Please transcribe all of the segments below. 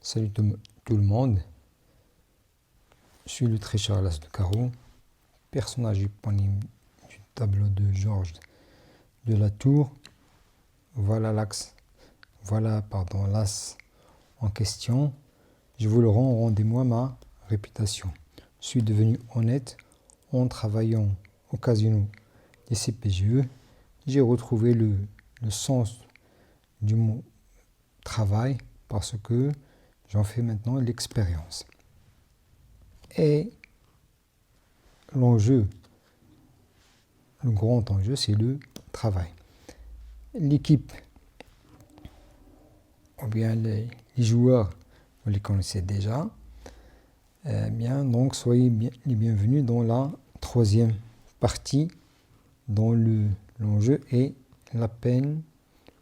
Salut tout le monde, je suis le tricheur à l'as de carreau, personnage éponyme du tableau de Georges de la Tour. Voilà l'as en question. Je vous le rends, rendez-moi ma réputation. Je suis devenu honnête en travaillant au casino des CPGE. J'ai retrouvé le sens du mot travail parce que j'en fais maintenant l'expérience. Et l'enjeu, le grand enjeu, c'est le travail. L'équipe, ou bien les joueurs, vous les connaissez déjà. Donc soyez les bienvenus dans la troisième partie, dont l'enjeu est la peine,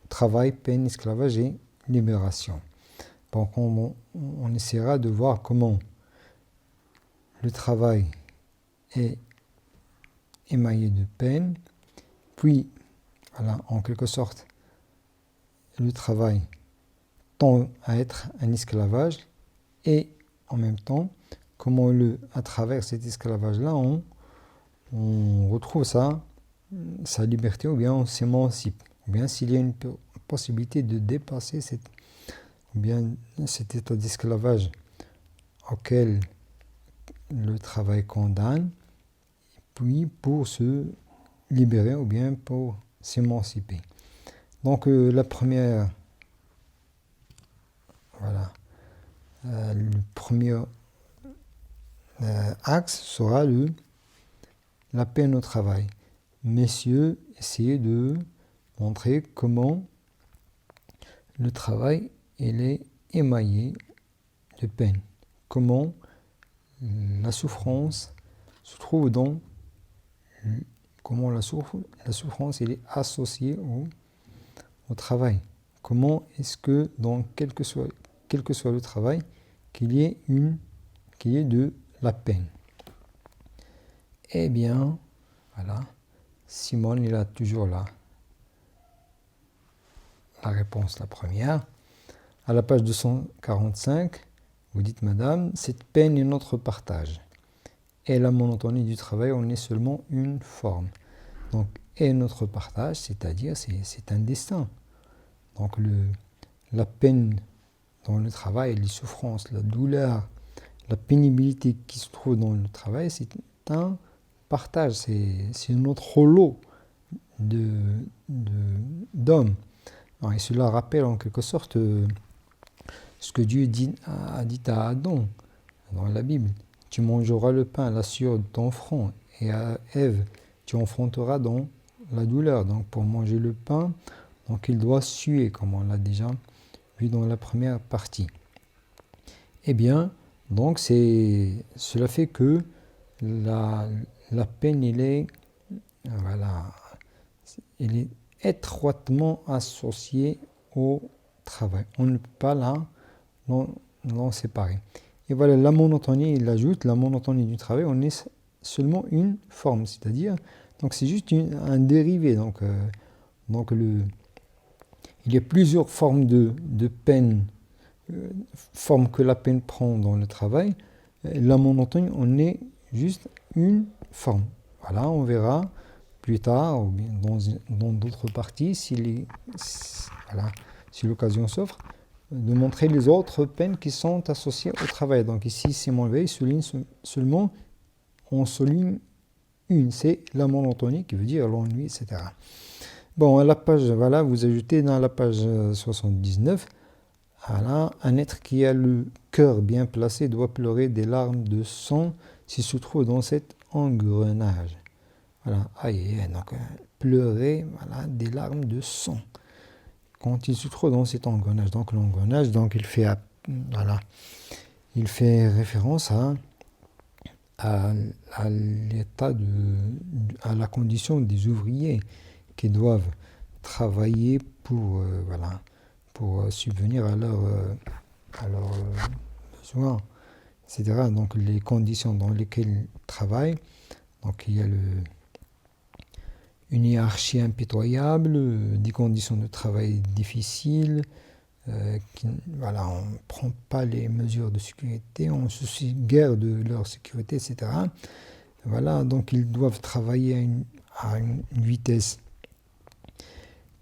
travail, peine, esclavage et libération. Donc on essaiera de voir comment le travail est émaillé de peine, puis en quelque sorte le travail tend à être un esclavage et en même temps comment à travers cet esclavage-là on retrouve sa liberté ou bien on s'émancipe ou bien s'il y a une possibilité de dépasser cet état d'esclavage auquel le travail condamne, puis pour se libérer ou bien pour s'émanciper. Donc le premier axe sera la peine au travail. Messieurs, essayez de montrer comment le travail est émaillé de peine. Comment la souffrance se trouve comment la souffrance est associée au travail. Comment est-ce que dans quel que soit le travail, qu'il y ait de la peine. Eh bien, Simone, il a toujours la réponse, la première. À la page 245, vous dites, Madame, cette peine est notre partage. Et la monotonie du travail en est seulement une forme. Donc, et notre partage, c'est-à-dire, c'est un destin. Donc, la peine dans le travail, les souffrances, la douleur, la pénibilité qui se trouve dans le travail, c'est un partage, c'est notre lot d'hommes. Et cela rappelle en quelque sorte ce que Dieu a dit à Adam dans la Bible. Tu mangeras le pain à la sueur de ton front, et à Ève, tu enfanteras dans la douleur. Donc pour manger le pain, donc il doit suer, comme on l'a déjà vu dans la première partie. Eh bien, donc cela fait que la peine, elle est étroitement associée au travail. On ne peut pas l'en séparer. Et voilà, la monotonie, il ajoute, la monotonie du travail, on est seulement une forme, c'est-à-dire, donc c'est juste un dérivé. Donc il y a plusieurs formes de peine, formes que la peine prend dans le travail. La monotonie, on est juste une forme. Voilà, on verra plus tard, ou bien dans d'autres parties, si l'occasion s'offre, de montrer les autres peines qui sont associées au travail. Donc ici, Simon Veil souligne seulement, on souligne une, c'est la monotonie, qui veut dire l'ennui, etc. Bon, à la page, vous ajoutez dans la page 79, un être qui a le cœur bien placé doit pleurer des larmes de sang s'il se trouve dans cet engrenage. Donc pleurer des larmes de sang quand il se trouve dans cet engrenage. Donc l'engrenage, il fait référence à l'état à la condition des ouvriers qui doivent travailler pour subvenir à leurs besoins, etc. Donc les conditions dans lesquelles ils travaillent, donc il y a une hiérarchie impitoyable, des conditions de travail difficiles, voilà, on ne prend pas les mesures de sécurité, on se soucie guère de leur sécurité, etc. Voilà, donc ils doivent travailler à une vitesse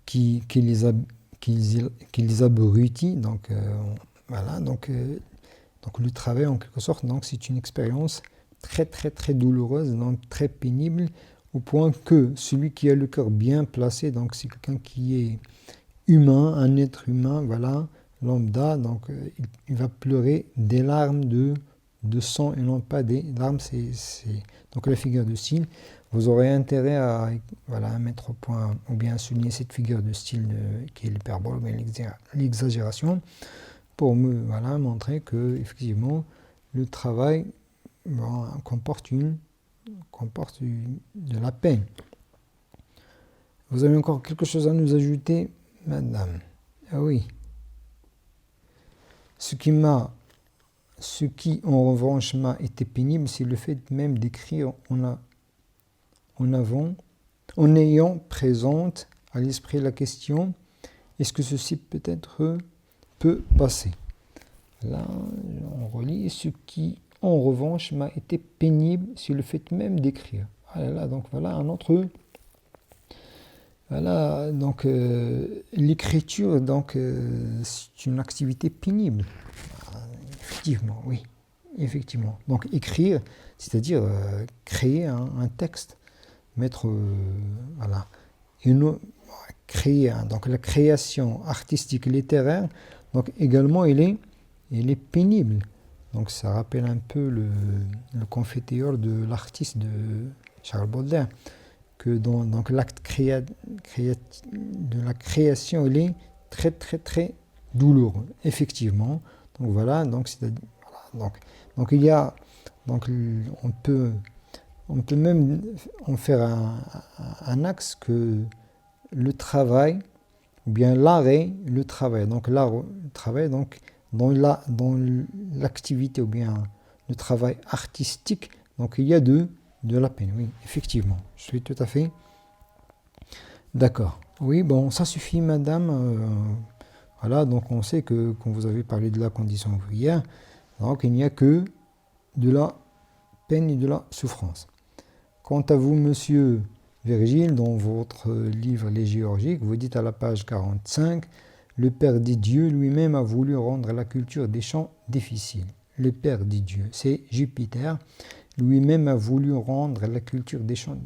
qui les abrutit. Donc, voilà, donc le travail, en quelque sorte, donc, c'est une expérience très, très, très douloureuse, donc très pénible, au point que celui qui a le cœur bien placé, donc c'est quelqu'un qui est humain, un être humain, voilà, lambda, donc il va pleurer des larmes de sang et non pas des larmes, donc la figure de style. Vous aurez intérêt à, voilà, à mettre au point ou bien à souligner cette figure de style qui est l'hyperbole, mais l'exagération, pour me voilà, montrer que effectivement le travail comporte de la peine. Vous avez encore quelque chose à nous ajouter, madame? Ah oui. Ce qui en revanche m'a été pénible, c'est le fait même d'écrire en ayant présente à l'esprit la question, est-ce que ceci peut passer? Là, on relit, ce qui en revanche m'a été pénible, c'est le fait même d'écrire. Ah là là, donc voilà un autre. Voilà, donc l'écriture, donc c'est une activité pénible. Effectivement, oui, effectivement. Donc écrire, c'est-à-dire créer un texte, mettre, voilà, créer, donc la création artistique littéraire, donc également elle est pénible. Donc ça rappelle un peu le Confiteor de l'artiste de Charles Baudelaire, que donc l'acte de la création, il est très très très douloureux, effectivement. Donc voilà, donc donc il y a, donc on peut même en faire un axe que le travail, ou bien l'arrêt, le travail. Donc le travail, donc dans l'activité ou bien le travail artistique, donc il y a de la peine, oui, effectivement. Je suis tout à fait d'accord. Oui, bon, ça suffit, madame. Voilà, donc on sait que quand vous avez parlé de la condition ouvrière, donc il n'y a que de la peine et de la souffrance. Quant à vous, monsieur Virgile, dans votre livre Les Géorgiques, vous dites à la page 45, le Père des dieux lui-même a voulu rendre la culture des champs difficile. Le Père des dieux, c'est Jupiter, lui-même a voulu rendre la culture des champs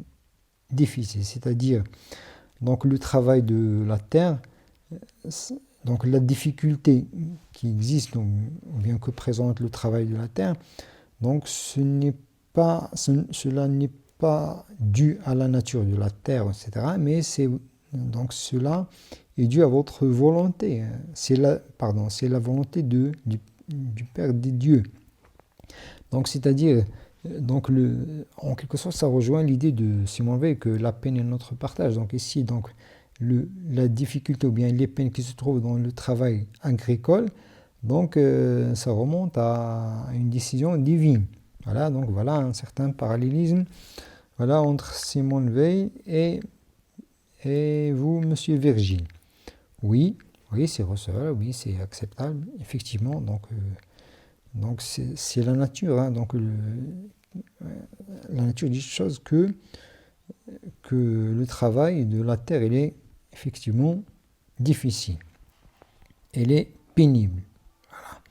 difficile, c'est-à-dire donc le travail de la terre, donc la difficulté qui existe, ou bien que présente le travail de la terre, donc cela n'est pas dû à la nature de la terre, etc., mais donc cela est dû à votre volonté. C'est la volonté du Père des dieux. Donc c'est-à-dire, donc en quelque sorte, ça rejoint l'idée de Simon Veil que la peine est notre partage. Donc ici, donc la difficulté ou bien les peines qui se trouvent dans le travail agricole, donc ça remonte à une décision divine. Voilà, donc voilà un certain parallélisme, voilà, entre Simone Veil et vous, monsieur Virgile. Oui, c'est recevable, oui, c'est acceptable, effectivement. Donc c'est la nature, hein, donc la nature dit chose que le travail de la terre, il est effectivement difficile. Elle est pénible. Voilà.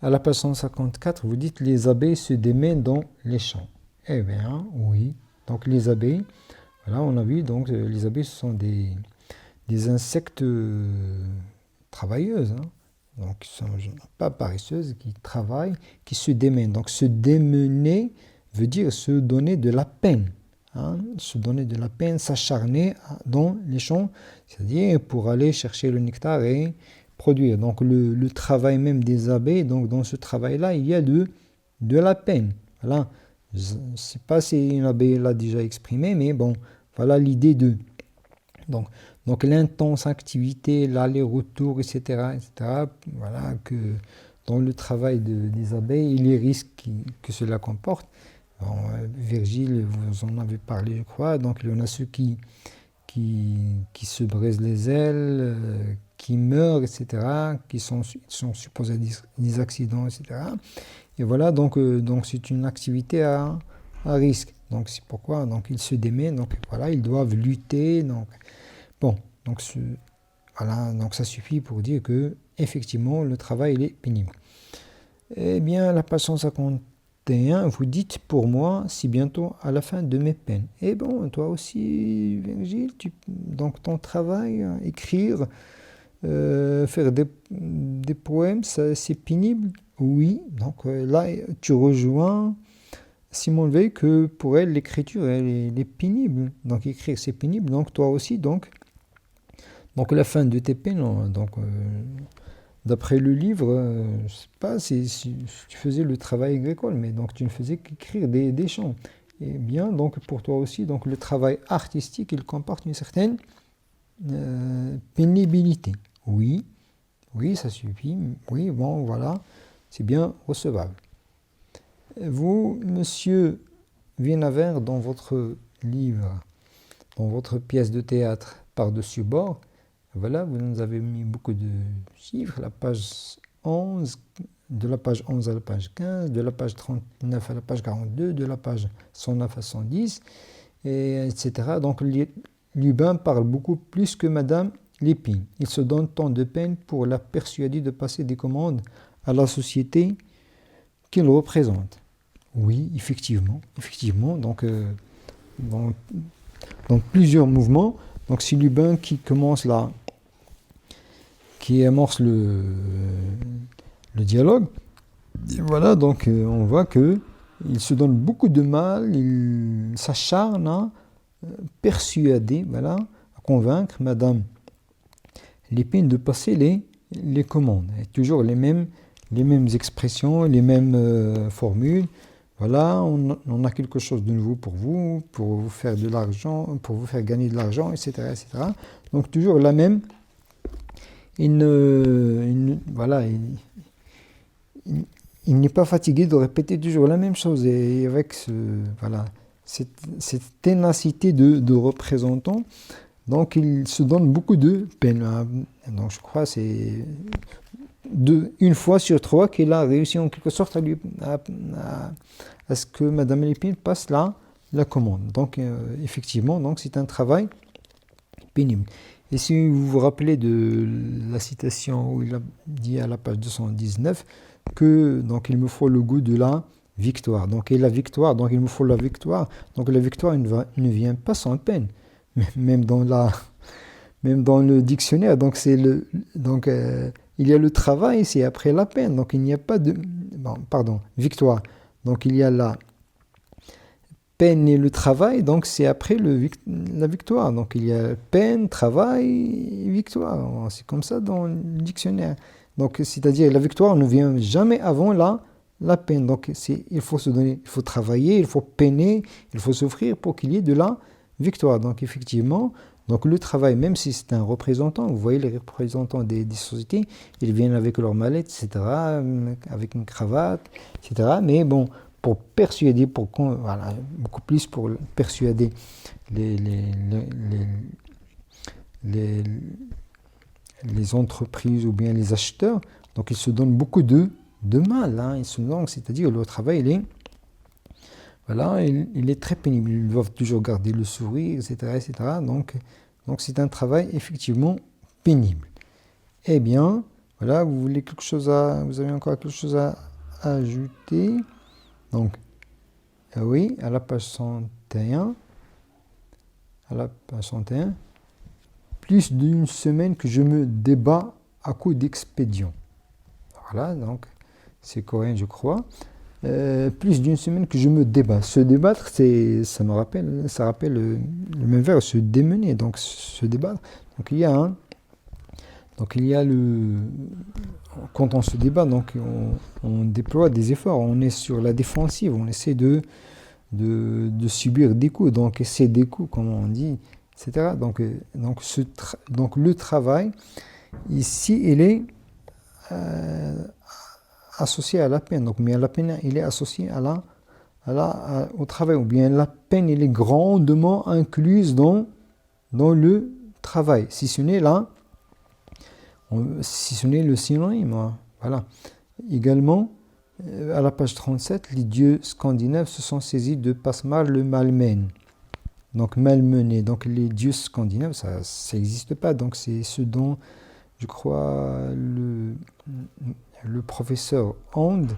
À la page 154, vous dites les abeilles se démènent dans les champs. Eh bien, oui. Donc les abeilles, voilà, on a vu, donc les abeilles, ce sont des insectes travailleuses, hein. Donc qui ne sont pas paresseuses, qui travaillent, qui se démènent. Donc se démener veut dire se donner de la peine. Hein, se donner de la peine, s'acharner dans les champs, c'est-à-dire pour aller chercher le nectar et produire. Donc le travail même des abeilles, donc dans ce travail-là, il y a de la peine. Voilà. Je ne sais pas si une abeille l'a déjà exprimé, mais bon, voilà l'idée de... Donc l'intense activité, l'aller-retour, etc., voilà, que dans le travail des abeilles et les risques que cela comporte. Bon, Virgile, vous en avez parlé, je crois. Donc il y en a ceux qui se brisent les ailes, qui meurent, etc., sont supposés des accidents, etc. Et voilà, donc c'est une activité à risque. Donc c'est pourquoi donc ils se démettent, donc voilà, ils doivent lutter. Donc bon, donc voilà, donc ça suffit pour dire que effectivement le travail il est pénible. Eh bien, la page 151, vous dites pour moi, si bientôt à la fin de mes peines. Et bon, toi aussi, Virgile, donc ton travail, écrire, faire des poèmes, c'est pénible. Oui, donc là, tu rejoins Simone Veil que pour elle, l'écriture, elle est pénible. Donc écrire, c'est pénible. Donc toi aussi, donc la fin de tes peines, donc d'après le livre, je ne sais pas si tu faisais le travail agricole, mais donc tu ne faisais qu'écrire des chants. Et bien, donc pour toi aussi, donc le travail artistique, il comporte une certaine pénibilité. Oui, ça suffit. Oui, bon, voilà, c'est bien recevable. Vous, monsieur Vienavert, dans votre livre, dans votre pièce de théâtre par-dessus bord, voilà, vous nous avez mis beaucoup de chiffres, la page 11, de la page 11 à la page 15, de la page 39 à la page 42, de la page 109 à 110, etc. Donc Lubin parle beaucoup plus que Madame Lépine. Il se donne tant de peine pour la persuader de passer des commandes à la société qu'il représente. Oui, effectivement. Donc, dans plusieurs mouvements. Donc c'est Lubin qui commence là, qui amorce le dialogue. Et voilà, donc on voit que il se donne beaucoup de mal, il s'acharne à persuader, voilà, à convaincre Madame Lépine de passer les commandes. Et toujours les mêmes expressions, les mêmes formules. Voilà, on a quelque chose de nouveau pour vous faire de l'argent, pour vous faire gagner de l'argent, etc., etc. Donc toujours la même. Il n'est pas fatigué de répéter toujours la même chose et avec cette ténacité de représentant. Donc il se donne beaucoup de peine. Donc je crois que c'est une fois sur 3 qu'il a réussi en quelque sorte à ce que Madame Lépine passe la commande. Donc effectivement, donc c'est un travail pénible. Et si vous vous rappelez de la citation où il a dit à la page 219 que donc il me faut le goût de la victoire. Donc et la victoire, donc il me faut la victoire. Donc la victoire ne vient pas sans peine. Même dans le dictionnaire, donc il y a le travail, c'est après la peine. Donc il n'y a pas de victoire. Donc il y a la peine et le travail, donc c'est après la victoire. Donc il y a peine, travail, victoire. C'est comme ça dans le dictionnaire. Donc c'est-à-dire la victoire ne vient jamais avant la peine. Donc il faut se donner, il faut travailler, il faut peiner, il faut souffrir pour qu'il y ait de la victoire. Donc effectivement, donc le travail, même si c'est un représentant, vous voyez les représentants des sociétés, ils viennent avec leur mallette, etc., avec une cravate, etc. Mais bon, pour persuader, beaucoup plus pour persuader les entreprises ou bien les acheteurs, donc ils se donnent beaucoup de mal. C'est-à-dire le travail, il est très pénible. Ils doivent toujours garder le sourire, etc. Donc c'est un travail effectivement pénible. Eh bien, voilà, vous avez encore quelque chose à ajouter. Donc, oui, à la page 101, plus d'une semaine que je me débat à coups d'expédients. Voilà, donc c'est coréen, je crois. Plus d'une semaine que je me débat. Se débattre, ça rappelle le même verbe, se démener, donc se débattre. Donc il y a quand on se débat, donc on déploie des efforts, on est sur la défensive, on essaie de subir des coups, donc c'est des coups, comme on dit, etc. Donc le travail ici, il est associé à la peine. Donc, mais la peine, il est associé au travail. Ou bien la peine, il est grandement incluse dans le travail. Si ce n'est là, si ce n'est le synonyme. Hein. Voilà. Également, à la page 37, les dieux scandinaves se sont saisis de Pasmar le malmène. Donc malmené. Donc les dieux scandinaves, ça n'existe pas. Donc c'est ce dont, je crois, le professeur Hand,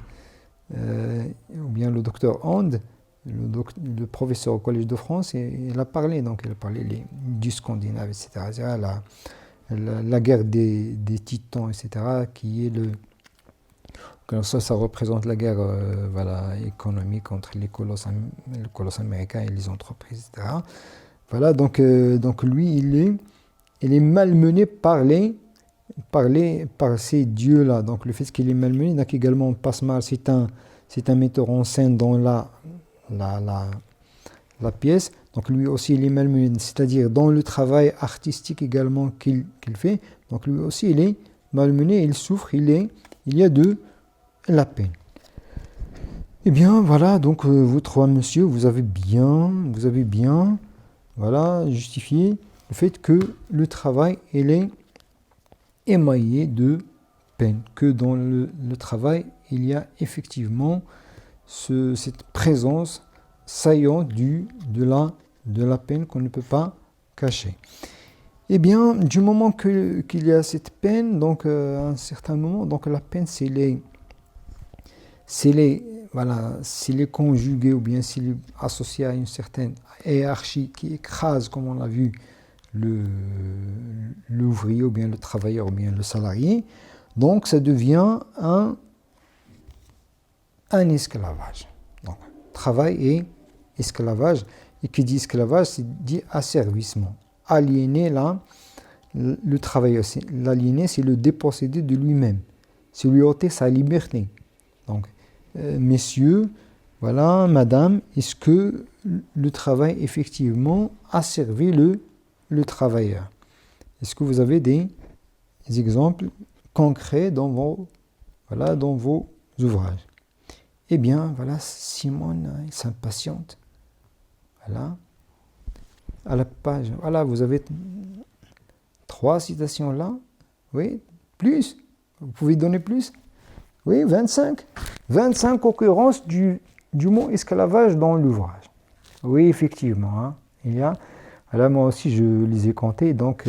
ou bien le docteur Hand, le professeur au Collège de France, il a parlé. Donc il a parlé des dieux scandinaves, etc. La guerre des titans, etc., qui est alors ça représente la guerre économique entre les colosses américains et les entreprises, etc. Voilà, donc lui, il est malmené par ces dieux-là. Donc le fait qu'il est malmené, donc également Pasmar, c'est un metteur en scène dans la pièce. Donc lui aussi, il est malmené, c'est-à-dire dans le travail artistique également qu'il fait. Donc lui aussi, il est malmené, il souffre, il y a de la peine. Eh bien, voilà, donc vous trois messieurs, vous avez bien, voilà, justifié le fait que le travail, il est émaillé de peine, que dans le travail, il y a effectivement cette présence saillante de la peine qu'on ne peut pas cacher. Eh bien, du moment qu'il y a cette peine, donc à un certain moment, donc la peine, s'il est conjugué ou bien s'il est associé à une certaine hiérarchie qui écrase, comme on l'a vu, l'ouvrier ou bien le travailleur ou bien le salarié, donc ça devient un esclavage. Donc, travail et esclavage. Et qui dit esclavage, c'est dit asservissement. Aliéner le travailleur. L'aliéner, c'est le déposséder de lui-même. C'est lui ôter sa liberté. Donc, messieurs, voilà, madame, est-ce que le travail effectivement a servi le travailleur? Est-ce que vous avez des exemples concrets dans vos ouvrages? Eh bien, voilà, Simone s'impatiente. Voilà. À la page, voilà, vous avez 3 citations là. Oui, plus. Vous pouvez donner plus? Oui, 25. 25 occurrences du mot esclavage dans l'ouvrage. Oui, effectivement. Hein, il y a. Voilà, moi aussi, je les ai comptés. Donc,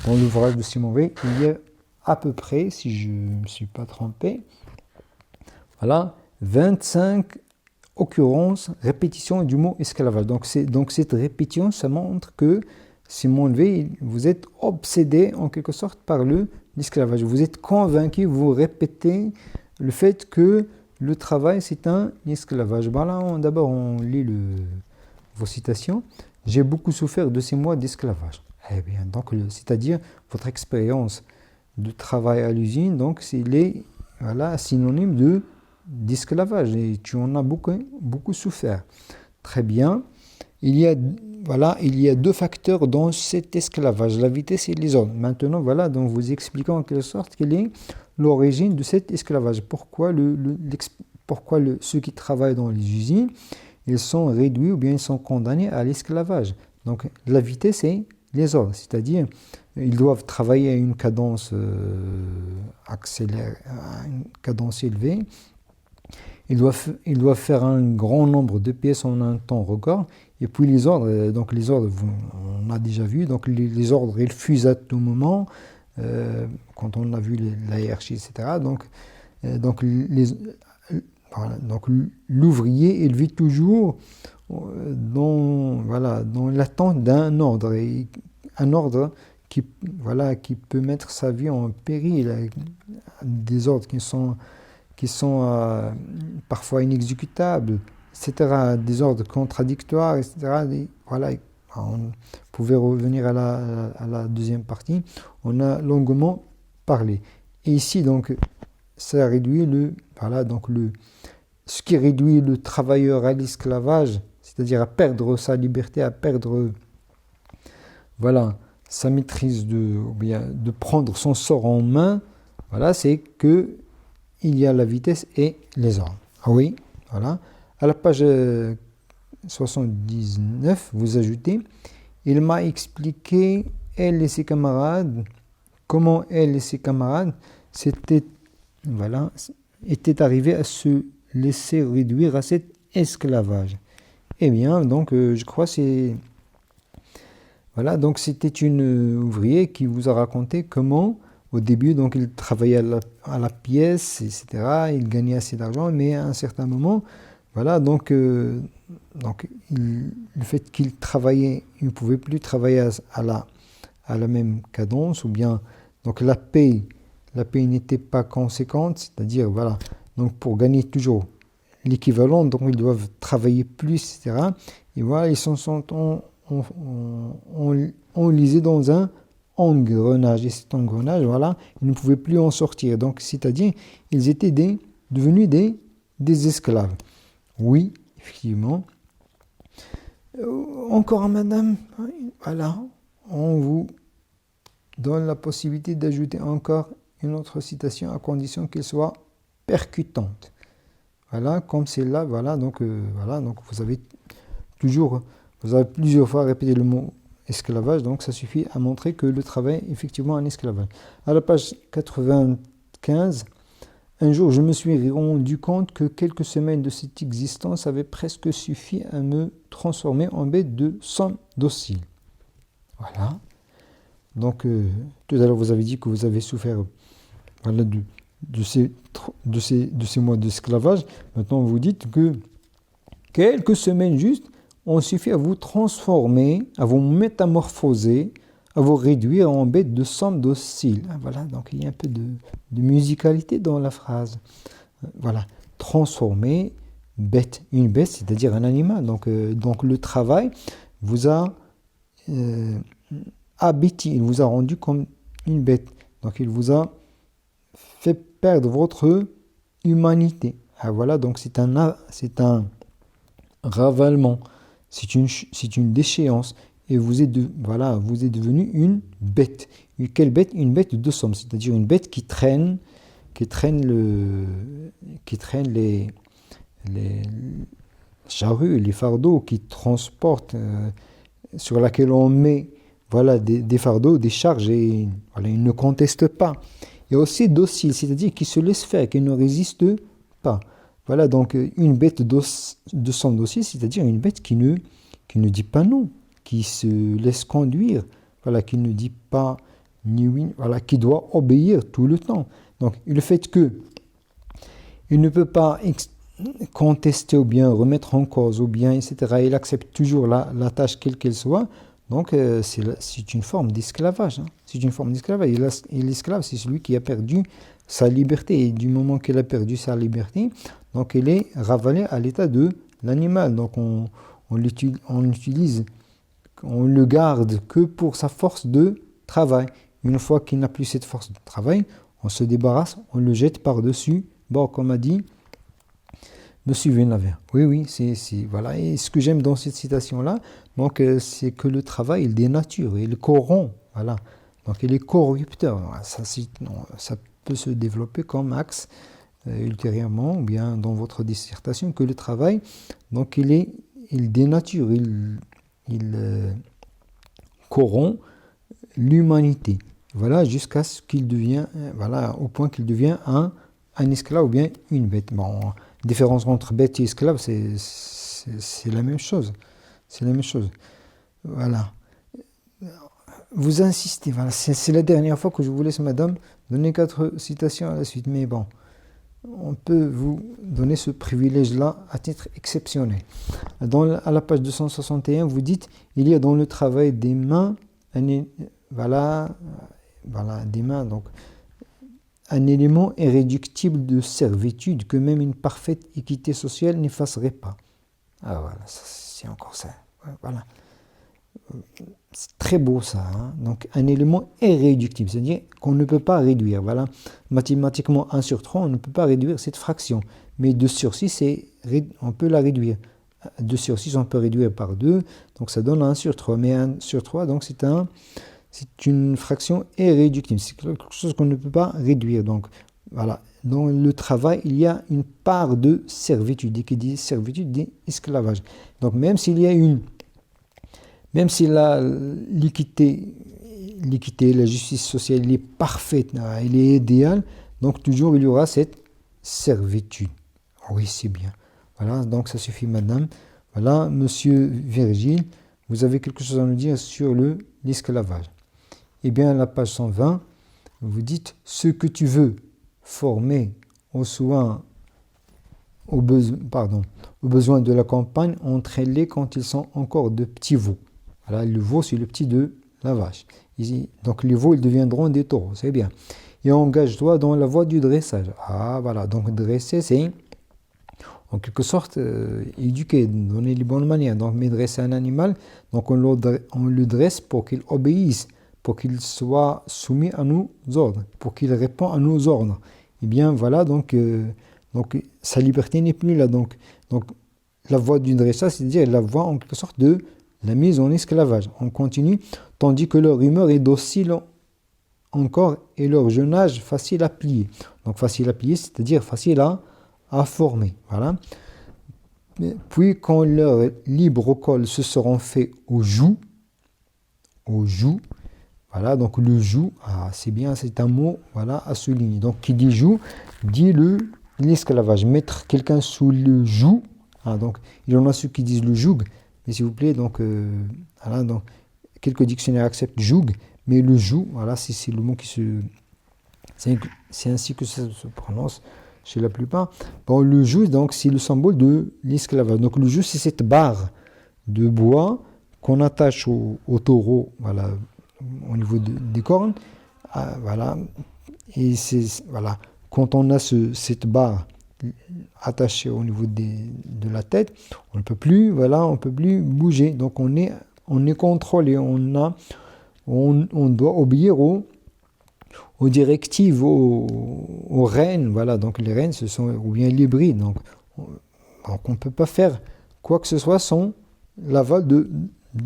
dans l'ouvrage de Simon Weil, il y a à peu près, si je ne me suis pas trompé, voilà, 25 occurrences, répétitions du mot esclavage. Donc cette répétition, ça montre que Simone Weil, vous êtes obsédé en quelque sorte par l'esclavage. Vous êtes convaincu, vous répétez le fait que le travail, c'est un esclavage. Voilà, d'abord, on lit vos citations. J'ai beaucoup souffert de ces mois d'esclavage. Eh bien, donc, c'est-à-dire votre expérience de travail à l'usine, donc c'est synonyme d'esclavage, et tu en as beaucoup souffert. Très bien. Il y a 2 facteurs dans cet esclavage, la vitesse et les ordres. Maintenant, voilà, donc vous expliquons en quelque sorte quelle est l'origine de cet esclavage. Pourquoi ceux qui travaillent dans les usines, ils sont réduits ou bien ils sont condamnés à l'esclavage. Donc la vitesse et les ordres, c'est-à-dire ils doivent travailler à une cadence accélérée, à une cadence élevée. Ils doivent faire un grand nombre de pièces en un temps record. Et puis les ordres, on a déjà vu, donc les ordres, ils fusent à tout moment, quand on a vu la hiérarchie, etc. Donc l'ouvrier, il vit toujours dans l'attente d'un ordre, et un ordre qui peut mettre sa vie en péril, des ordres qui sont parfois inexécutables, etc., des ordres contradictoires, etc. On pouvait revenir à la deuxième partie. On a longuement parlé. Et ici, donc, ça réduit ce qui réduit le travailleur à l'esclavage, c'est-à-dire à perdre sa liberté, à perdre sa maîtrise de prendre son sort en main. Voilà, c'est que il y a la vitesse et les ordres. Ah oui, voilà. À la page 79, vous ajoutez « Il m'a expliqué, elle et ses camarades, comment elle et ses camarades étaient arrivés à se laisser réduire à cet esclavage. Eh bien, donc, je crois que donc c'était une ouvrier qui vous a raconté comment, au début, donc, il travaillait à la pièce, etc. Il gagnait assez d'argent, mais à un certain moment, donc le fait qu'il travaillait, il ne pouvait plus travailler à la même cadence, ou bien, donc la paye n'était pas conséquente, c'est-à-dire, donc pour gagner toujours l'équivalent, donc ils doivent travailler plus, etc. Et ils sont enlisés dans un engrenage. Et cet engrenage, ils ne pouvaient plus en sortir. Donc, c'est-à-dire, ils étaient devenus des esclaves. Oui, effectivement. Encore, madame, on vous donne la possibilité d'ajouter encore une autre citation à condition qu'elle soit percutante. Comme celle-là, donc vous avez plusieurs fois répété le mot esclavage, donc ça suffit à montrer que le travail est effectivement un esclavage. À la page 95, un jour je me suis rendu compte que quelques semaines de cette existence avaient presque suffi à me transformer en bête de somme docile. Voilà. Donc tout à l'heure vous avez dit que vous avez souffert de ces mois d'esclavage. Maintenant vous dites que quelques semaines juste ont suffi à vous transformer, à vous métamorphoser, à vous réduire en bête de somme docile. Donc il y a un peu de musicalité dans la phrase. Transformer, une bête, c'est-à-dire un animal. Donc le travail vous a habité, il vous a rendu comme une bête. Donc il vous a fait perdre votre humanité. Donc c'est un ravalement, c'est une déchéance, et vous êtes devenu une bête. Quelle bête? Une bête de somme, c'est-à-dire une bête qui traîne les charrues, les fardeaux, qui transportent, sur laquelle on met des fardeaux, des charges, et il ne conteste pas. Et aussi docile, c'est-à-dire qui se laisse faire, qui ne résiste pas. Donc une bête de somme docile, c'est-à-dire une bête qui ne dit pas non, qui se laisse conduire, qui ne dit pas ni oui, qui doit obéir tout le temps. Donc le fait que il ne peut pas contester ou bien remettre en cause ou bien, etc., il accepte toujours la tâche quelle qu'elle soit, donc c'est une forme d'esclavage. C'est une forme d'esclavage. Et l'esclave, c'est celui qui a perdu sa liberté. Et du moment qu'il a perdu sa liberté, donc il est ravalé à l'état de l'animal. Donc on le garde que pour sa force de travail. Une fois qu'il n'a plus cette force de travail, on se débarrasse, on le jette par-dessus. Comme a dit Monsieur Venaver. Oui, c'est. Et ce que j'aime dans cette citation-là, donc, c'est que le travail, il dénature, il corrompt. Donc il est corrupteur. Ça peut se développer comme axe ultérieurement, ou bien dans votre dissertation, que le travail, donc il dénature, il corrompt l'humanité. Jusqu'à ce qu'il devient, au point qu'il devient un esclave ou bien une bête. La différence entre bête et esclave, c'est la même chose. C'est la même chose. Vous insistez. C'est la dernière fois que je vous laisse, madame, donner 4 citations à la suite. Mais on peut vous donner ce privilège-là à titre exceptionnel. À la page 261, vous dites « Il y a dans le travail des mains, des mains, donc, un élément irréductible de servitude que même une parfaite équité sociale n'effacerait pas. » C'est encore ça. C'est très beau ça. Donc un élément irréductible, c'est-à-dire qu'on ne peut pas réduire. Mathématiquement 1 sur 3, on ne peut pas réduire cette fraction. Mais 2 sur 6, on peut la réduire. 2 sur 6, on peut réduire par 2, donc ça donne 1 sur 3. Mais 1 sur 3, donc c'est une fraction irréductible. C'est quelque chose qu'on ne peut pas réduire. Donc dans le travail, il y a une part de servitude. Et qui dit servitude dit esclavage. Donc même si l'équité l'équité, la justice sociale, elle est parfaite, elle est idéale, donc toujours il y aura cette servitude. Oui, c'est bien. Voilà, donc ça suffit, madame. Voilà, monsieur Virgile, vous avez quelque chose à nous dire sur l'esclavage. Eh bien, à la page 120, vous dites ce que tu veux former aux soins, aux besoins de la campagne, entraîne-les quand ils sont encore de petits veaux. Voilà, le veau, c'est le petit de la vache. Donc les veaux, ils deviendront des taureaux, c'est bien. Et engage-toi dans la voie du dressage. Ah, voilà, donc dresser, c'est en quelque sorte éduquer, donner les bonnes manières. Donc, mais dresser un animal, donc on le dresse pour qu'il obéisse, pour qu'il soit soumis à nos ordres, pour qu'il réponde à nos ordres. Et bien voilà, donc sa liberté n'est plus là. Donc la voie du dressage, c'est-à-dire la voie en quelque sorte de la mise en esclavage. On continue, tandis que leur humeur est docile encore et leur jeune âge facile à plier. Donc facile à plier, c'est-à-dire facile à former. Voilà. Puis quand leur libre col se seront faits au joug, voilà, donc le joug, c'est bien, c'est un mot, voilà, à souligner. Donc qui dit joug, dit l'esclavage. Mettre quelqu'un sous le joug, donc il y en a ceux qui disent le joug, mais s'il vous plaît, donc, voilà, donc quelques dictionnaires acceptent joug, mais le joug, voilà, c'est le mot qui se... C'est ainsi que ça se prononce chez la plupart. Bon, le joug, donc, c'est le symbole de l'esclavage. Donc le joug, c'est cette barre de bois qu'on attache au taureau, voilà, au niveau des cornes, voilà, et c'est, voilà, quand on a cette barre attachée au niveau de la tête, on ne peut plus, voilà, on peut plus bouger, donc on est contrôlé, on doit obéir aux directives, aux rênes, voilà, donc les rênes, ce sont, ou bien l'hybride, donc on ne peut pas faire quoi que ce soit sans l'aval de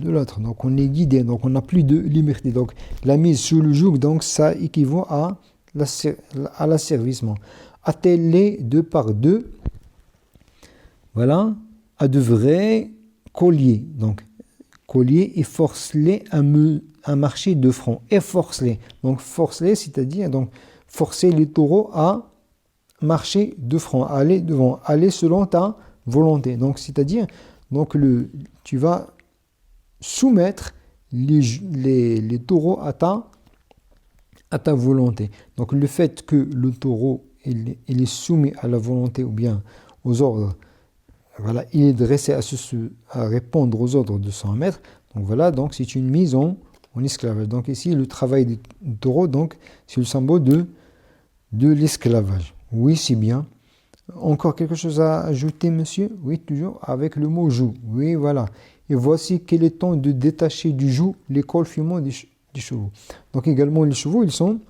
l'autre. Donc on est guidé, donc on n'a plus de liberté. Donc la mise sous le joug, donc ça équivaut à l'asservissement. Attelle-les deux par deux, voilà, à de vrais colliers. Donc colliers et force-les à marcher de front. Et force-les. Donc force-les, c'est-à-dire donc forcer les taureaux à marcher de front, à aller devant, aller selon ta volonté. Donc c'est-à-dire donc tu vas soumettre les taureaux à ta volonté. Donc le fait que le taureau il est soumis à la volonté ou bien aux ordres, voilà, il est dressé à répondre aux ordres de son maître. Donc voilà, donc c'est une mise en esclavage. Donc ici le travail du taureau, donc c'est le symbole de l'esclavage. Oui, c'est bien. Encore quelque chose à ajouter, monsieur? Oui, toujours avec le mot joug. Oui, voilà. Et voici qu'il est temps de détacher du joug les cols fumants des chevaux. Donc également les chevaux, ils sont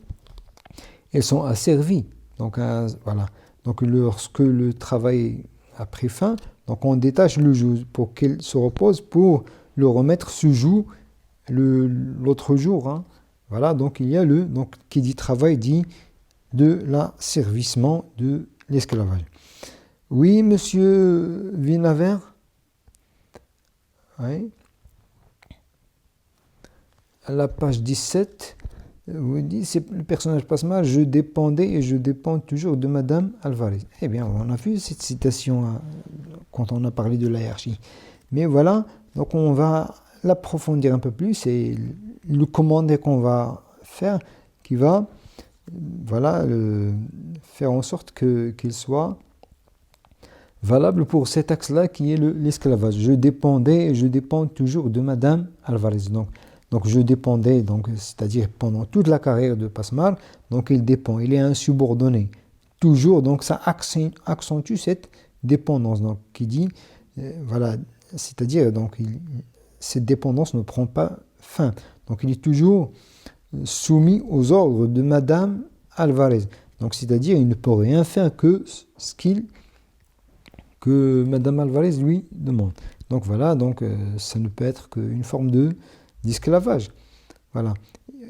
asservis. Donc voilà. Donc lorsque le travail a pris fin, donc on détache le joug pour qu'il se repose pour le remettre sous joug l'autre jour. Hein. Voilà. Donc il y a donc qui dit travail dit de l'asservissement de l'esclavage. Oui, monsieur Vinaver. Oui. À la page 17, vous dites, c'est le personnage passe mal, je dépendais et je dépends toujours de Madame Alvarez. Eh bien, on a vu cette citation quand on a parlé de la hiérarchie. Mais voilà, donc on va l'approfondir un peu plus. C'est le commandé qu'on va faire qui va, voilà, faire en sorte qu'il soit valable pour cet axe-là qui est l'esclavage. Je dépendais et je dépends toujours de Madame Alvarez. Donc je dépendais, donc, c'est-à-dire pendant toute la carrière de Passemar, donc il dépend, il est un subordonné. Toujours, donc ça accentue cette dépendance. Donc qui dit, voilà, c'est-à-dire, donc cette dépendance ne prend pas fin. Donc il est toujours soumis aux ordres de Madame Alvarez. Donc c'est-à-dire, il ne peut rien faire que que Madame Alvarez lui demande. Donc voilà, donc ça ne peut être qu'une forme d'esclavage. Voilà.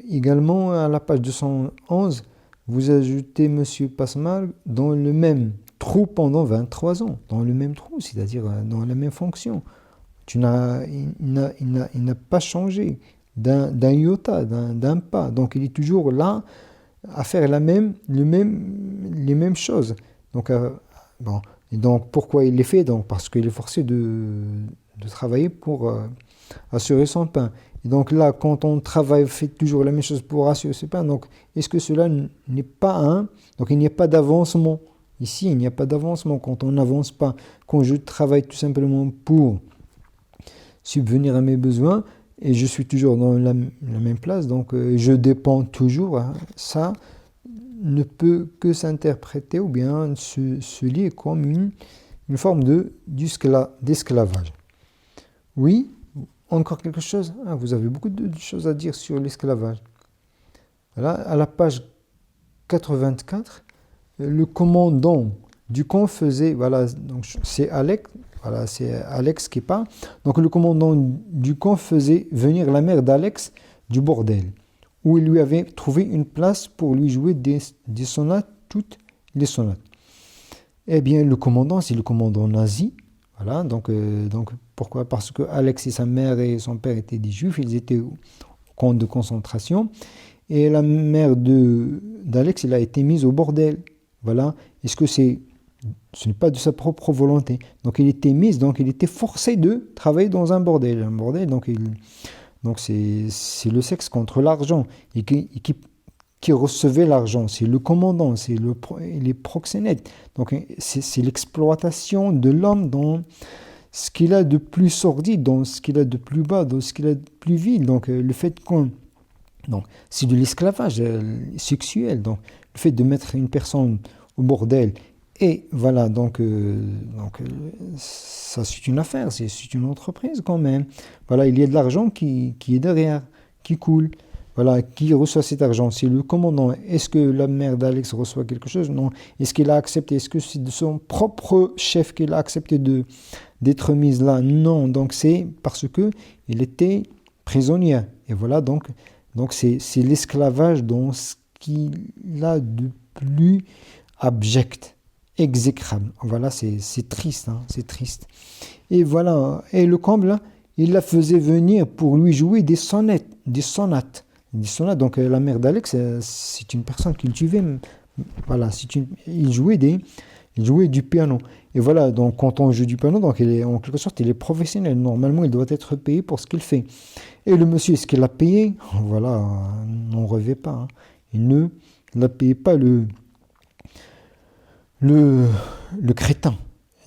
Également, à la page 211, vous ajoutez Monsieur Passemar dans le même trou pendant 23 ans. Dans le même trou, c'est-à-dire dans la même fonction. Il n'a pas changé. d'un iota, d'un pas. Donc il est toujours là à faire les mêmes choses. Donc, bon. Et donc pourquoi il les fait? Donc, parce qu'il est forcé de travailler pour assurer son pain. Et donc là, quand on travaille, fait toujours la même chose pour assurer son pain, donc est-ce que cela n'est pas un... Donc il n'y a pas d'avancement. Ici, il n'y a pas d'avancement quand on n'avance pas. Quand je travaille tout simplement pour subvenir à mes besoins, et je suis toujours dans la même place, donc je dépends toujours, hein, ça ne peut que s'interpréter ou bien se lier comme une forme d'esclavage. Oui, encore quelque chose? Ah, vous avez beaucoup de choses à dire sur l'esclavage. Voilà, à la page 84, le commandant du camp faisait, voilà, donc c'est Alex qui parle. Donc le commandant du camp faisait venir la mère d'Alex du bordel, où il lui avait trouvé une place pour lui jouer des sonates, toutes les sonates. Eh bien, le commandant, c'est le commandant nazi. Voilà, donc pourquoi? Parce que Alex et sa mère et son père étaient des juifs, ils étaient au camp de concentration. Et la mère d'Alex, elle a été mise au bordel. Voilà. Est-ce que ce n'est pas de sa propre volonté? Donc il était mise, donc il était forcé de travailler dans un bordel. Un bordel, donc c'est le sexe contre l'argent. Et qui recevait l'argent, c'est le commandant, c'est les proxénètes. Donc c'est l'exploitation de l'homme dans ce qu'il a de plus sordide, dans ce qu'il a de plus bas, dans ce qu'il a de plus vil. Donc le fait qu'on... Donc c'est de l'esclavage sexuel. Donc le fait de mettre une personne au bordel, et voilà, donc ça c'est une affaire, c'est une entreprise quand même. Voilà, il y a de l'argent qui est derrière, qui coule. Voilà, qui reçoit cet argent? C'est le commandant. Est-ce que la mère d'Alex reçoit quelque chose? Non. Est-ce qu'il a accepté? Est-ce que c'est de son propre chef qu'il a accepté d'être mise là? Non. Donc c'est parce que il était prisonnier. Et voilà, donc c'est l'esclavage dans ce qu'il a de plus abject, exécrable. Voilà, c'est triste, hein, c'est triste. Et voilà, et le comble, il la faisait venir pour lui jouer des sonates. Donc la mère d'Alex, c'est une personne cultivée. Voilà, il jouait du piano. Et voilà, donc quand on joue du piano, donc en quelque sorte, il est professionnel. Normalement, il doit être payé pour ce qu'il fait. Et le monsieur, est-ce qu'il a payé? Voilà, n'en rêvez pas. Hein. Il n'a payé pas le crétin.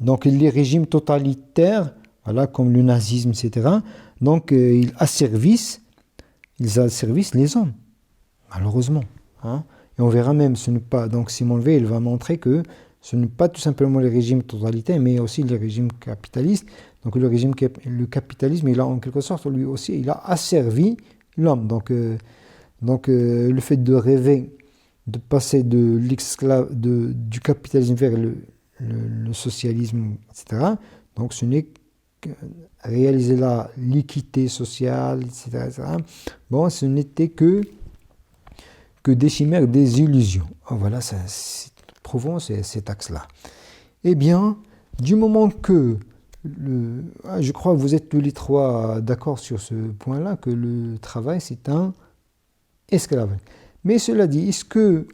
Donc les régimes totalitaires, voilà, comme le nazisme, etc., donc ils asservissent les hommes, malheureusement. Hein. Et on verra même, ce n'est pas, donc Simone Veil, il va montrer que ce n'est pas tout simplement les régimes totalitaires, mais aussi les régimes capitalistes. Donc le capitalisme, il a en quelque sorte, lui aussi, il a asservi l'homme. Donc le fait de rêver, de passer du capitalisme vers le socialisme, etc., donc ce n'est que réaliser l'équité sociale, etc. Bon, ce n'était que des chimères, des illusions. Voilà, prouvons cet axe-là. Eh bien, du moment que je crois que vous êtes tous les trois d'accord sur ce point-là, que le travail, c'est un esclavage. Mais cela dit, est-ce que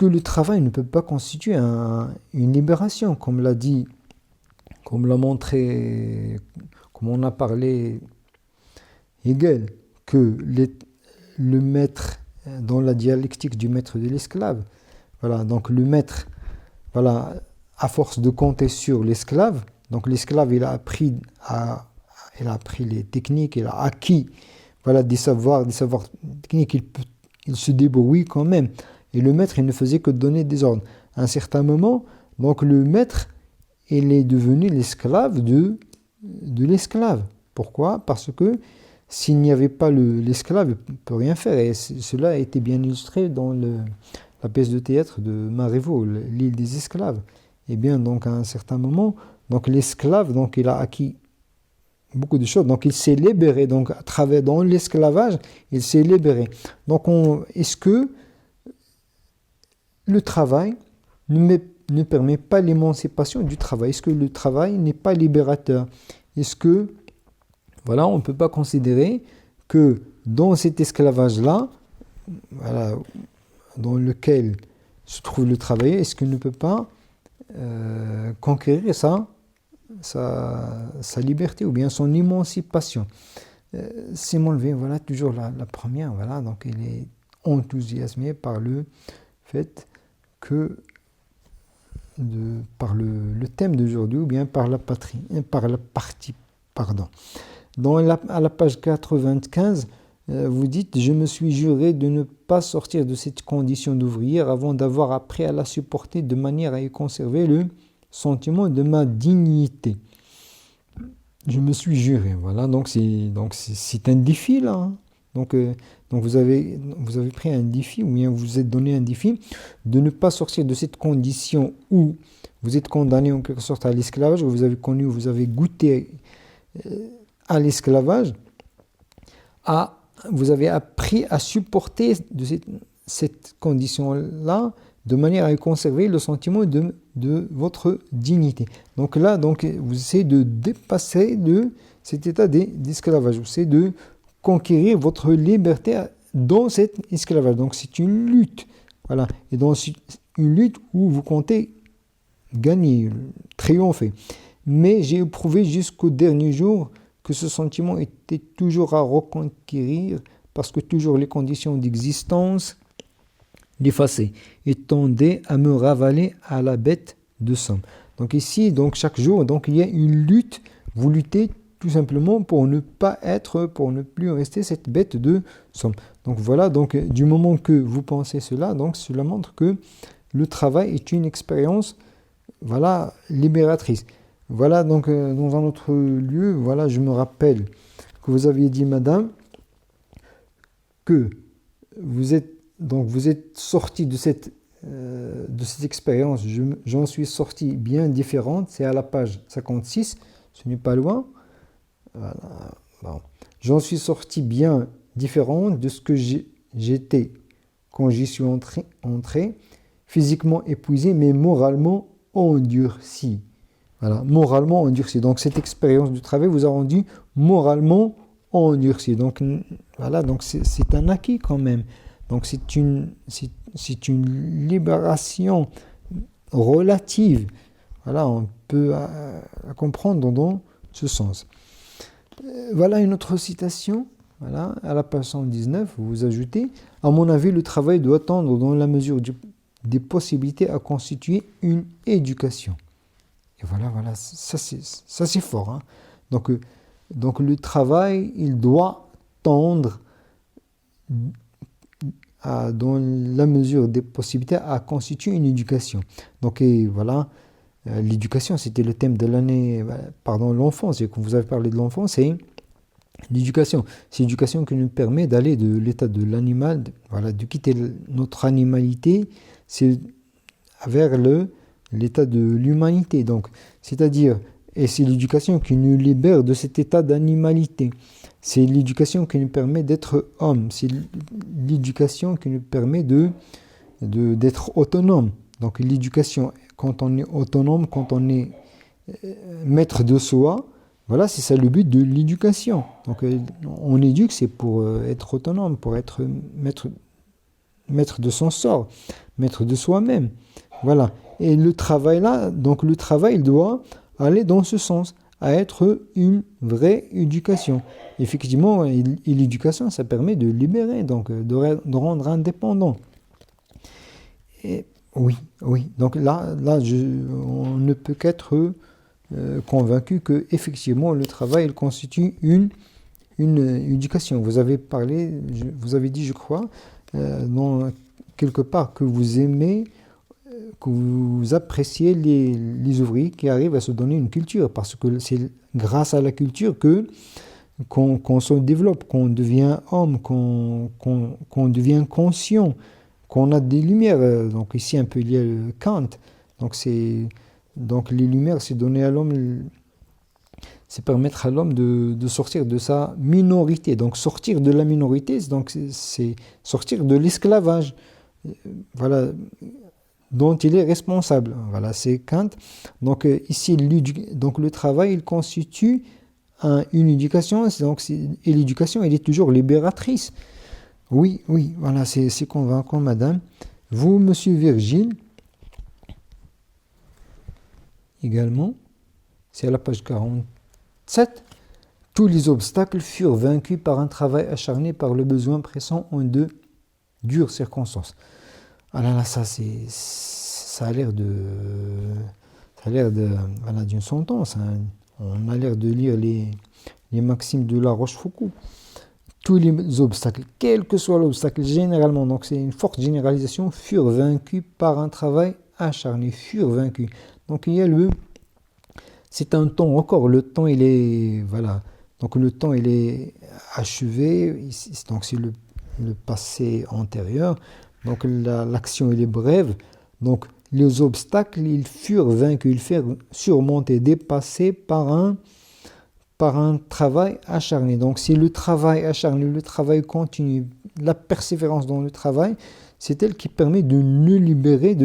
le travail ne peut pas constituer une libération, comme l'a montré, comme on a parlé Hegel, que le maître, dans la dialectique du maître et de l'esclave, voilà, donc le maître, voilà, à force de compter sur l'esclave, donc l'esclave, il a appris les techniques, il a acquis, voilà, des savoirs techniques, il se débrouille quand même. Et le maître, il ne faisait que donner des ordres. À un certain moment, donc le maître, il est devenu l'esclave de l'esclave. Pourquoi? Parce que s'il n'y avait pas l'esclave, il ne peut rien faire. Et cela a été bien illustré dans la pièce de théâtre de Marivaux, l'île des esclaves. Et bien, donc, à un certain moment, donc l'esclave, donc, il a acquis beaucoup de choses. Donc, il s'est libéré. Donc, à travers dans l'esclavage, il s'est libéré. Donc, est-ce que le travail ne permet pas l'émancipation du travail? Est-ce que le travail n'est pas libérateur? Est-ce que, Voilà, on ne peut pas considérer que dans cet esclavage-là, voilà, dans lequel se trouve le travailleur, est-ce qu'il ne peut pas conquérir sa liberté ou bien son émancipation. Simon Levé, voilà, toujours la première, voilà, donc il est enthousiasmé par le fait que, par le thème d'aujourd'hui, ou bien par la partie, pardon. À la page 95, vous dites « Je me suis juré de ne pas sortir de cette condition d'ouvrière avant d'avoir appris à la supporter de manière à y conserver le sentiment de ma dignité. » Je me suis juré, voilà, donc c'est un défi là. Hein. Donc vous avez pris un défi, ou bien vous vous êtes donné un défi de ne pas sortir de cette condition où vous êtes condamné en quelque sorte à l'esclavage, où vous avez connu, vous avez goûté à l'esclavage, vous avez appris à supporter de cette condition-là de manière à conserver le sentiment de votre dignité. Donc là, vous essayez de dépasser de cet état d'esclavage. Vous essayez de conquérir votre liberté dans cet esclavage. Donc c'est une lutte. Voilà. Et dans une lutte où vous comptez gagner, triompher. Mais j'ai éprouvé jusqu'au dernier jour que ce sentiment était toujours à reconquérir parce que toujours les conditions d'existence l'effaçaient et tendaient à me ravaler à la bête de somme. Donc ici, chaque jour, il y a une lutte. Vous luttez tout simplement pour ne plus rester cette bête de somme. Donc voilà, du moment que vous pensez cela, cela montre que le travail est une expérience, voilà, libératrice. Voilà, dans un autre lieu, voilà, je me rappelle que vous aviez dit, madame, que vous êtes sorti de cette expérience. J'en suis sorti bien différente. C'est à la page 56, ce n'est pas loin. Voilà. Bon. J'en suis sorti bien différente de ce que j'étais quand j'y suis entré, physiquement épuisé, mais moralement endurci. Voilà, moralement endurci. Donc cette expérience du travail vous a rendu moralement endurci. Donc voilà, c'est un acquis quand même. Donc c'est une libération relative. Voilà, on peut comprendre dans ce sens. Voilà une autre citation. Voilà, à la page 119, vous ajoutez « À mon avis, le travail doit tendre dans la mesure des possibilités à constituer une éducation. » Et voilà, ça c'est fort. Hein. Donc le travail, il doit tendre dans la mesure des possibilités à constituer une éducation. Donc voilà, l'éducation, c'était le thème de l'année, l'enfance. Et quand vous avez parlé de l'enfance, c'est l'éducation. C'est l'éducation qui nous permet d'aller de l'état de l'animal, de quitter notre animalité, c'est vers l'état de l'humanité. Donc, c'est-à-dire, et c'est l'éducation qui nous libère de cet état d'animalité. C'est l'éducation qui nous permet d'être homme. C'est l'éducation qui nous permet d'être autonome. Donc l'éducation, quand on est autonome, quand on est maître de soi, voilà, c'est ça le but de l'éducation. Donc on éduque, c'est pour être autonome, pour être maître de son sort, maître de soi-même. Voilà. Et le travail là, le travail il doit aller dans ce sens, à être une vraie éducation. Effectivement, l'éducation, ça permet de libérer, de rendre indépendant. Et oui. Donc là, on ne peut qu'être convaincu que effectivement le travail il constitue une éducation. Vous avez dit, je crois, quelque part que vous aimez, que vous appréciez les ouvriers qui arrivent à se donner une culture, parce que c'est grâce à la culture qu'on se développe, qu'on devient homme, qu'on devient conscient, qu'on a des lumières. Donc ici un peu il y a le Kant. Donc les lumières, c'est donner à l'homme, c'est permettre à l'homme de sortir de sa minorité. Donc sortir de la minorité, c'est sortir de l'esclavage. Voilà, dont il est responsable. Voilà, c'est Kant. Donc ici, le travail, il constitue une éducation, et l'éducation, elle est toujours libératrice. Oui, voilà, c'est convaincant, madame. Vous, monsieur Virgile, également, c'est à la page 47. Tous les obstacles furent vaincus par un travail acharné, par le besoin pressant en de dures circonstances. Ah là, ça a l'air voilà, d'une sentence. Hein. On a l'air de lire les maximes de La Rochefoucauld. Tous les obstacles, quel que soit l'obstacle, généralement, donc c'est une forte généralisation, furent vaincus par un travail acharné, furent vaincus. Donc il y a c'est un temps encore, le temps il est, voilà, donc le temps il est achevé, donc c'est le passé antérieur, donc l'action il est brève, donc les obstacles ils furent vaincus, ils furent surmontés, dépassés par un travail acharné. Donc c'est le travail acharné, le travail continu, la persévérance dans le travail, c'est elle qui permet de nous libérer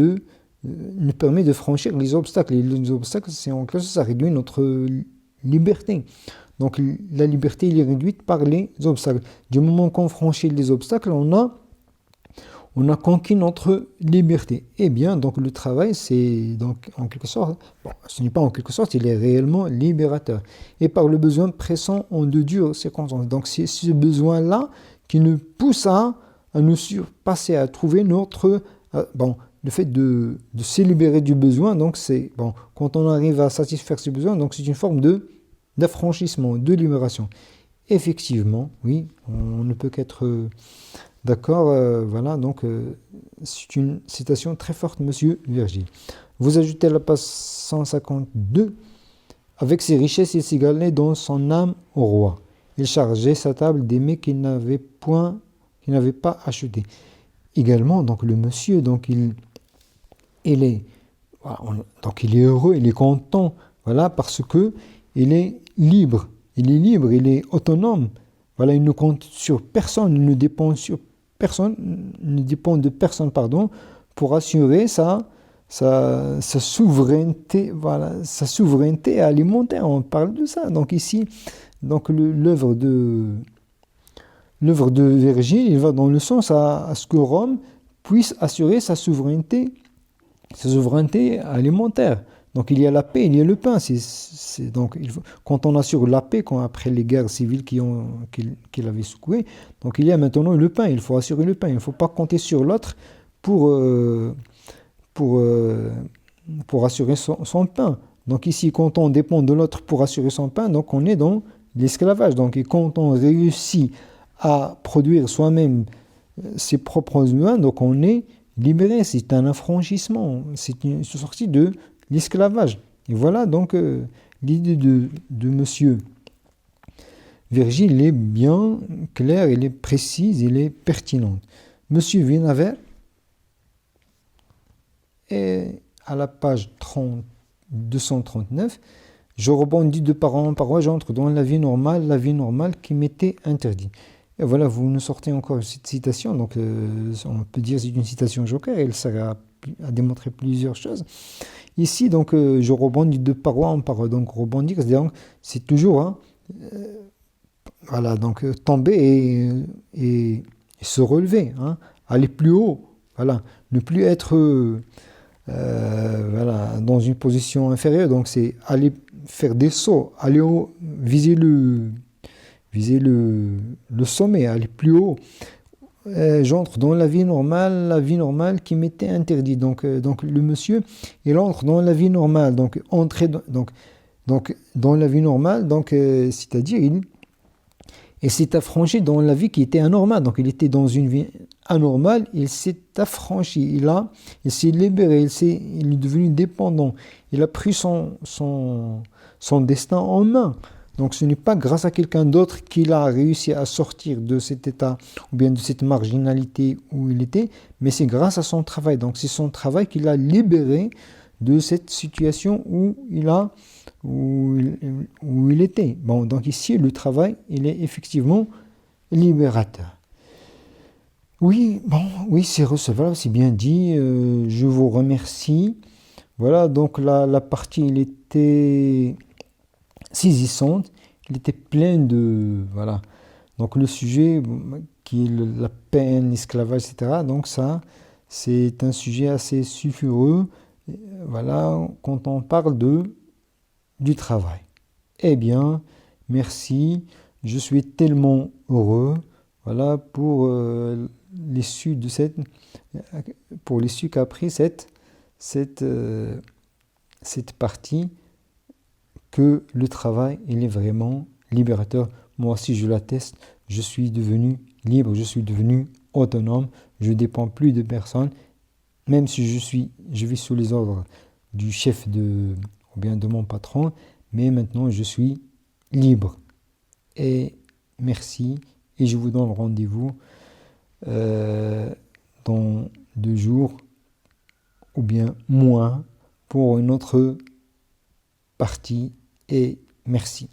nous permet de franchir les obstacles. Et les obstacles, c'est en quelque sorte, ça réduit notre liberté. Donc la liberté, elle est réduite par les obstacles. Du moment qu'on franchit les obstacles, on a conquis notre liberté. Eh bien, donc le travail, c'est donc en quelque sorte, bon, ce n'est pas en quelque sorte, il est réellement libérateur. Et par le besoin pressant en de dures circonstances. Donc c'est ce besoin-là qui nous pousse à nous surpasser, à trouver notre... le fait de se libérer du besoin, donc c'est... Bon, quand on arrive à satisfaire ce besoin, donc c'est une forme d'affranchissement, de libération. Effectivement, oui, on ne peut qu'être... D'accord, voilà, donc c'est une citation très forte, monsieur Virgile. Vous ajoutez à la page 152, avec ses richesses, il s'égalait dans son âme au roi. Il chargeait sa table des mets qu'il n'avait pas achetés. Également, donc le monsieur, donc il est, voilà, donc il est heureux, il est content, voilà, parce que il est libre, il est autonome. Voilà, il ne compte sur personne, il ne dépend de personne, pour assurer sa souveraineté, voilà, sa souveraineté alimentaire. On parle de ça. Donc ici, donc l'œuvre de Virgile, il va dans le sens à ce que Rome puisse assurer sa souveraineté alimentaire. Donc il y a la paix, il y a le pain. Donc quand on assure la paix, après les guerres civiles qu'il avait secouées, donc il y a maintenant le pain. Il faut assurer le pain. Il ne faut pas compter sur l'autre pour assurer son pain. Donc ici, quand on dépend de l'autre pour assurer son pain, donc on est dans l'esclavage. Donc et quand on réussit à produire soi-même ses propres besoins, donc on est libéré. C'est un affranchissement. C'est une sortie de l'esclavage. Et voilà donc l'idée de monsieur Virgile est bien claire, elle est précise, elle est pertinente. Monsieur Vinaver est à la page 239. Je rebondis de parole en parole, j'entre dans la vie normale qui m'était interdite. Et voilà, vous nous sortez encore cette citation, donc on peut dire que c'est une citation joker, elle sert à démontrer plusieurs choses. Ici, donc, je rebondis de parole en parole. Donc, rebondir, c'est toujours, voilà, donc tomber et se relever, aller plus haut, voilà, ne plus être, voilà, dans une position inférieure. Donc, c'est aller faire des sauts, aller haut, viser le sommet, aller plus haut. J'entre dans la vie normale qui m'était interdite. Donc le monsieur, il entre dans la vie normale. Donc entrer dans la vie normale, c'est-à-dire il s'est affranchi dans la vie qui était anormale. Donc il était dans une vie anormale, il s'est affranchi, il s'est libéré, il est devenu dépendant. Il a pris son destin en main. Donc ce n'est pas grâce à quelqu'un d'autre qu'il a réussi à sortir de cet état ou bien de cette marginalité où il était, mais c'est grâce à son travail. Donc c'est son travail qui l'a libéré de cette situation où il était. Bon, donc ici, le travail, il est effectivement libérateur. Oui, c'est recevable, c'est bien dit. Je vous remercie. Voilà, donc la partie, elle était saisissante, il était plein de... Voilà. Donc le sujet qui est la peine, l'esclavage, etc. Donc ça, c'est un sujet assez sulfureux, voilà, quand on parle du travail. Eh bien, merci, je suis tellement heureux, voilà, pour l'issue qu'a pris cette partie, que le travail, il est vraiment libérateur. Moi aussi, je l'atteste, je suis devenu libre, je suis devenu autonome, je ne dépends plus de personne, même si je vis sous les ordres du chef ou bien de mon patron, mais maintenant je suis libre. Et merci, et je vous donne rendez-vous dans 2 jours, ou bien moins, pour une autre partie, et merci.